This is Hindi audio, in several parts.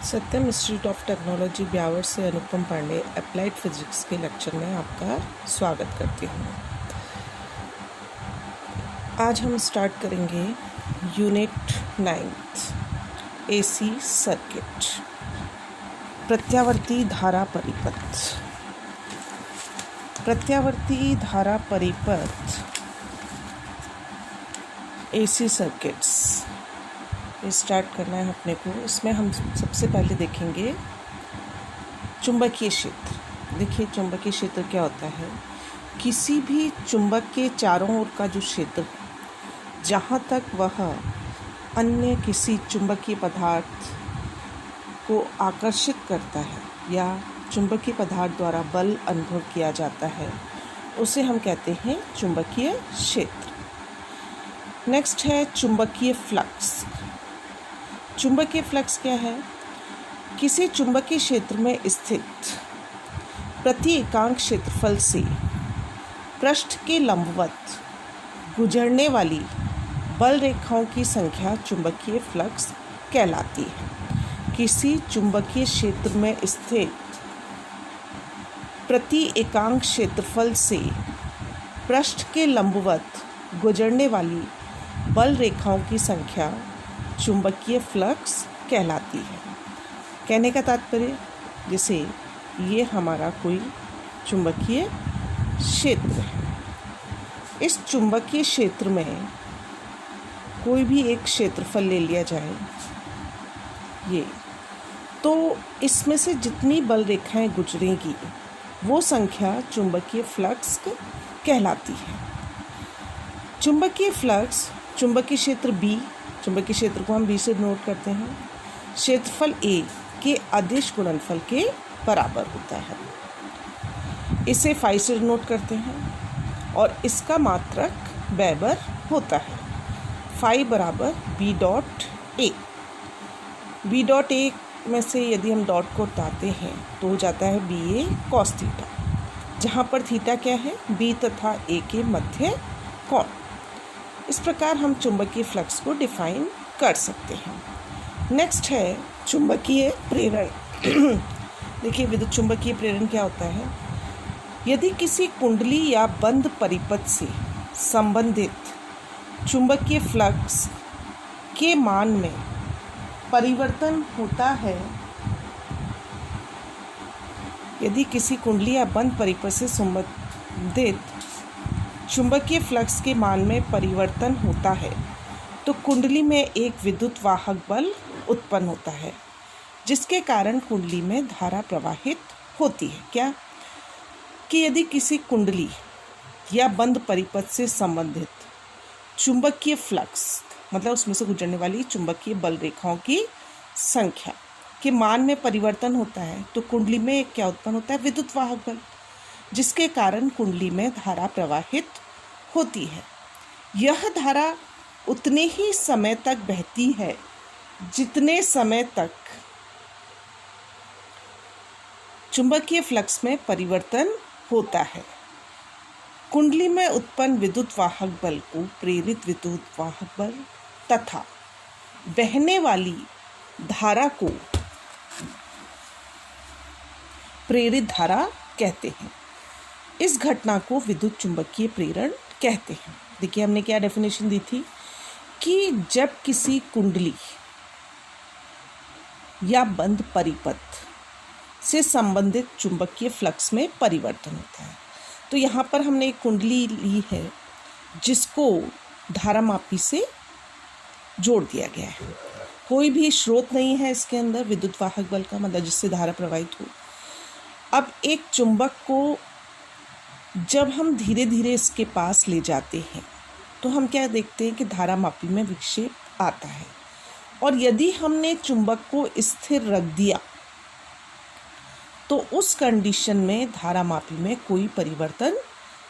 Satyam institute of technology Beawar से अनुपम पांडे अप्लाइड फिजिक्स के लेक्चर में आपका स्वागत करती हूँ। आज हम स्टार्ट करेंगे यूनिट 9 एसी सर्किट, प्रत्यावर्ती धारा परिपथ। प्रत्यावर्ती धारा परिपथ एसी सर्किट्स स्टार्ट करना है अपने को। इसमें हम सबसे पहले देखेंगे चुंबकीय क्षेत्र। देखिए चुंबकीय क्षेत्र क्या होता है। किसी भी चुंबक के चारों ओर का जो क्षेत्र, जहाँ तक वह अन्य किसी चुंबकीय पदार्थ को आकर्षित करता है या चुंबकीय पदार्थ द्वारा बल अनुभव किया जाता है, उसे हम कहते हैं चुंबकीय क्षेत्र। नेक्स्ट है चुंबकीय फ्लक्स। चुंबकीय फ्लक्स क्या है? किसी चुंबकीय क्षेत्र में स्थित प्रति एकांक क्षेत्रफल से पृष्ठ के लंबवत गुजरने वाली बल रेखाओं की संख्या चुंबकीय फ्लक्स कहलाती है। किसी चुंबकीय क्षेत्र में स्थित प्रति एकांक क्षेत्रफल से पृष्ठ के लंबवत गुजरने वाली बल रेखाओं की संख्या चुंबकीय फ्लक्स कहलाती है। कहने का तात्पर्य, जैसे ये हमारा कोई चुंबकीय क्षेत्र है। इस चुंबकीय क्षेत्र में कोई भी एक क्षेत्रफल ले लिया जाए, ये तो इसमें से जितनी बल रेखाएं गुजरेंगी वो संख्या चुंबकीय फ्लक्स कहलाती है। चुंबकीय फ्लक्स चुंबकीय क्षेत्र बी, चुंबकीय क्षेत्र को हम बी से नोट करते हैं, क्षेत्रफल ए के अदिश गुणनफल के बराबर होता है। इसे फाई से नोट करते हैं और इसका मात्रक वेबर होता है। फाई बराबर B dot A. B dot A में से यदि हम डॉट को हटाते हैं तो हो जाता है बी ए कॉस थीटा, जहाँ पर थीटा क्या है? बी तथा ए के मध्य कोण। इस प्रकार हम चुंबकीय फ्लक्स को डिफाइन कर सकते हैं। नेक्स्ट है चुंबकीय प्रेरण। देखिए विद्युत चुंबकीय प्रेरण क्या होता है? यदि किसी कुंडली या बंद परिपथ से संबंधित चुंबकीय फ्लक्स के मान में परिवर्तन होता है, यदि किसी कुंडली या बंद परिपथ से संबंधित चुंबकीय फ्लक्स के मान में परिवर्तन होता है तो कुंडली में एक विद्युत वाहक बल उत्पन्न होता है, जिसके कारण कुंडली में धारा प्रवाहित होती है। क्या कि यदि किसी कुंडली या बंद परिपथ से संबंधित चुंबकीय फ्लक्स, मतलब उसमें से गुजरने वाली चुंबकीय बल रेखाओं की संख्या के मान में परिवर्तन होता है तो कुंडली में क्या उत्पन्न होता है? विद्युत वाहक बल, जिसके कारण कुंडली में धारा प्रवाहित होती है। यह धारा उतने ही समय तक बहती है जितने समय तक चुंबकीय फ्लक्स में परिवर्तन होता है। कुंडली में उत्पन्न विद्युत वाहक बल को प्रेरित विद्युत वाहक बल तथा बहने वाली धारा को प्रेरित धारा कहते हैं। इस घटना को विद्युत चुंबकीय प्रेरण कहते हैं। देखिए हमने क्या डेफिनेशन दी थी कि जब किसी कुंडली या बंद परिपथ से संबंधित चुंबकीय फ्लक्स में परिवर्तन होता है, तो यहाँ पर हमने एक कुंडली ली है जिसको धारामापी से जोड़ दिया गया है। कोई भी स्रोत नहीं है इसके अंदर विद्युत वाहक बल का, मतलब जिससे धारा प्रवाहित हो। अब एक चुंबक को जब हम धीरे धीरे इसके पास ले जाते हैं तो हम क्या देखते हैं कि धारामापी में विक्षेप आता है, और यदि हमने चुंबक को स्थिर रख दिया तो उस कंडीशन में धारामापी में कोई परिवर्तन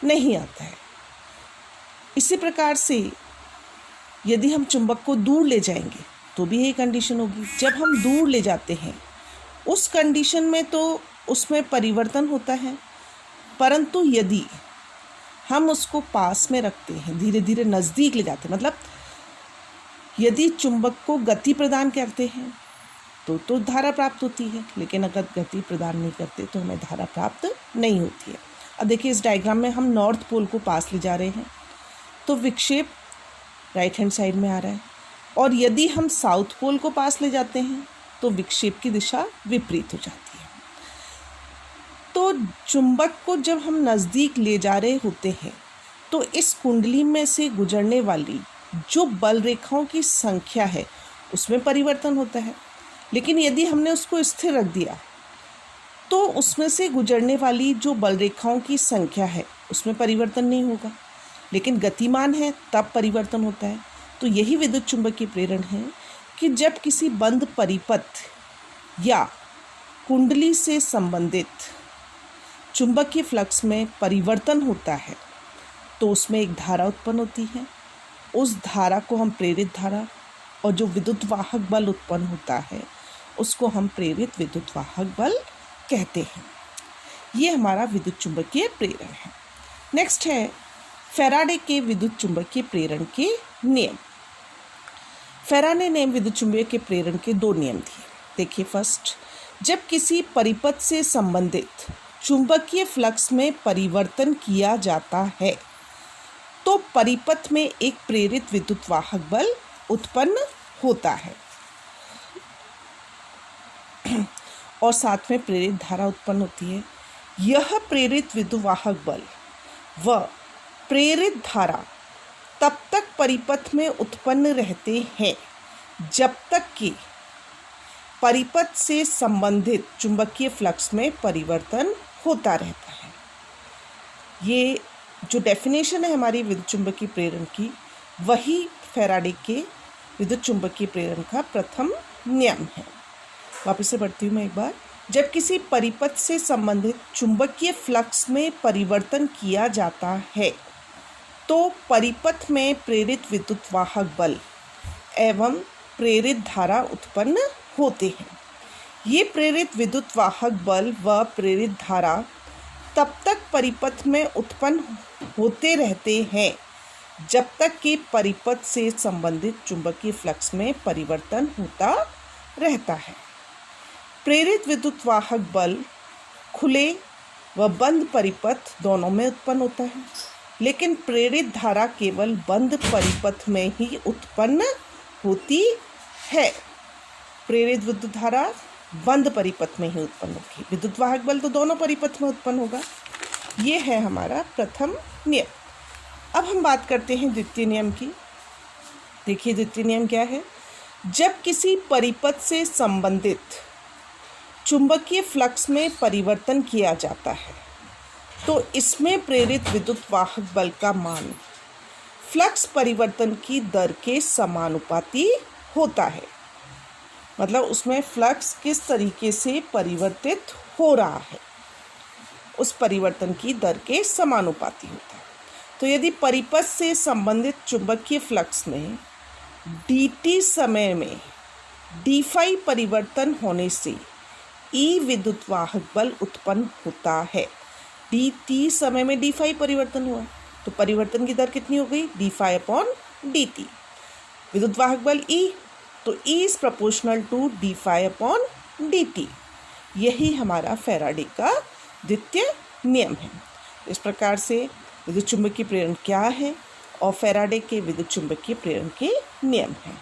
नहीं आता है। इसी प्रकार से यदि हम चुंबक को दूर ले जाएंगे तो भी यही कंडीशन होगी। जब हम दूर ले जाते हैं उस कंडीशन में तो उसमें परिवर्तन होता है, परंतु यदि हम उसको पास में रखते हैं, धीरे धीरे नज़दीक ले जाते हैं, मतलब यदि चुंबक को गति प्रदान करते हैं तो धारा प्राप्त होती है, लेकिन अगर गति प्रदान नहीं करते तो हमें धारा प्राप्त नहीं होती है। अब देखिए इस डायग्राम में हम नॉर्थ पोल को पास ले जा रहे हैं, तो विक्षेप राइट हैंड साइड में आ रहा है, और यदि हम साउथ पोल को पास ले जाते हैं तो विक्षेप की दिशा विपरीत हो जाती है। तो चुंबक को जब हम नज़दीक ले जा रहे होते हैं तो इस कुंडली में से गुजरने वाली जो बल रेखाओं की संख्या है उसमें परिवर्तन होता है, लेकिन यदि हमने उसको स्थिर रख दिया तो उसमें से गुजरने वाली जो बल रेखाओं की संख्या है उसमें परिवर्तन नहीं होगा, लेकिन गतिमान है तब परिवर्तन होता है। तो यही विद्युत चुंबकीय प्रेरण है कि जब किसी बंद परिपथ या कुंडली से संबंधित चुंबकीय फ्लक्स में परिवर्तन होता है तो उसमें एक धारा उत्पन्न होती है। उस धारा को हम प्रेरित धारा, और जो विद्युत वाहक बल उत्पन्न होता है उसको हम प्रेरित विद्युत वाहक बल कहते हैं। ये हमारा विद्युत चुंबकीय प्रेरण है। नेक्स्ट है फैराडे के विद्युत चुंबकीय प्रेरण के नियम। फैराडे ने विद्युत चुंबकीय प्रेरण के 2 नियम दिए। देखिए फर्स्ट, जब किसी परिपथ से संबंधित चुंबकीय फ्लक्स में परिवर्तन किया जाता है तो परिपथ में एक प्रेरित विद्युत वाहक बल उत्पन्न होता है और साथ में प्रेरित धारा उत्पन्न होती है। यह प्रेरित विद्युत वाहक बल व प्रेरित धारा तब तक परिपथ में उत्पन्न रहते हैं जब तक कि परिपथ से संबंधित चुंबकीय फ्लक्स में परिवर्तन होता रहता है। ये जो डेफिनेशन है हमारी विद्युत चुंबकीय प्रेरण की, वही फैराडे के विद्युत चुंबकीय प्रेरण का प्रथम नियम है। वापस से पढ़ती हूँ मैं एक बार। जब किसी परिपथ से संबंधित चुंबकीय फ्लक्स में परिवर्तन किया जाता है तो परिपथ में प्रेरित विद्युत वाहक बल एवं प्रेरित धारा उत्पन्न होते हैं। ये प्रेरित विद्युत वाहक बल व प्रेरित धारा तब तक परिपथ में उत्पन्न होते रहते हैं जब तक कि परिपथ से संबंधित चुंबकीय फ्लक्स में परिवर्तन होता रहता है। प्रेरित विद्युत वाहक बल खुले व बंद परिपथ दोनों में उत्पन्न होता है, लेकिन प्रेरित धारा केवल बंद परिपथ में ही उत्पन्न होती है। प्रेरित विद्युत धारा बंद परिपथ में ही उत्पन्न होगी, विद्युत वाहक बल तो दोनों परिपथ में उत्पन्न होगा। ये है हमारा प्रथम नियम। अब हम बात करते हैं द्वितीय नियम की। देखिए द्वितीय नियम क्या है। जब किसी परिपथ से संबंधित चुंबकीय फ्लक्स में परिवर्तन किया जाता है तो इसमें प्रेरित विद्युत वाहक बल का मान फ्लक्स परिवर्तन की दर के समानुपाती होता है। मतलब उसमें फ्लक्स किस तरीके से परिवर्तित हो रहा है उस परिवर्तन की दर के समानुपाती होता है। तो यदि परिपथ से संबंधित चुंबकीय फ्लक्स में dt समय में d परिवर्तन होने से E विद्युत वाहक बल उत्पन्न होता है। dt समय में d परिवर्तन हुआ तो परिवर्तन की दर कितनी हो गई, d∅/dt। विद्युत वाहक बल E, तो E is proportional to d∅/dt। यही हमारा फैराडे का द्वितीय नियम है। इस प्रकार से विद्युत चुंबकीय प्रेरण क्या है और फैराडे के विद्युत चुंबकीय प्रेरण के नियम हैं।